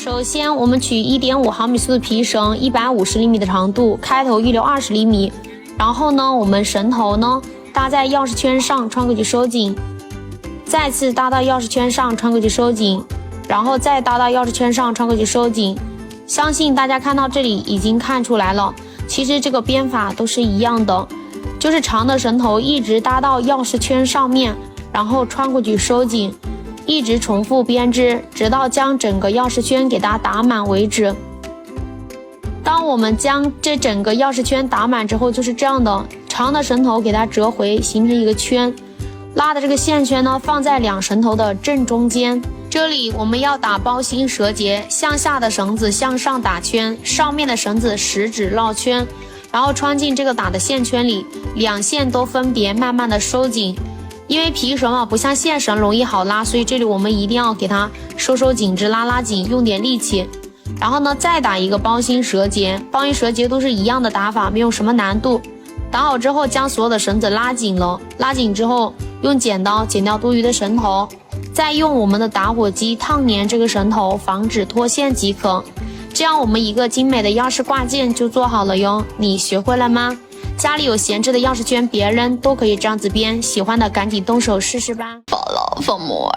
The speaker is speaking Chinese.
首先，我们取 1.5 毫米粗的皮绳，150厘米的长度，开头预留20厘米。然后呢，我们绳头呢搭在钥匙圈上，穿过去收紧，再次搭到钥匙圈上，穿过去收紧，然后再搭到钥匙圈上，穿过去收紧。相信大家看到这里已经看出来了，其实这个编法都是一样的，就是长的绳头一直搭到钥匙圈上面，然后穿过去收紧。一直重复编织，直到将整个钥匙圈给它打满为止。当我们将这整个钥匙圈打满之后，就是这样的，长的绳头给它折回，形成一个圈。拉的这个线圈呢，放在两绳头的正中间。这里我们要打包心折结，向下的绳子向上打圈，上面的绳子食指绕圈，然后穿进这个打的线圈里，两线都分别慢慢的收紧。因为皮绳不像线绳容易好拉，所以这里我们一定要给它收紧致，拉紧，用点力气。然后呢，再打一个包心折结，包心折结都是一样的打法，没有什么难度。打好之后，将所有的绳子拉紧了，拉紧之后用剪刀剪掉多余的绳头，再用我们的打火机烫粘这个绳头，防止脱线即可。这样我们一个精美的钥匙挂件就做好了哟。你学会了吗？家里有闲置的钥匙圈别扔，都可以这样子编，喜欢的赶紧动手试试吧。Follow for more。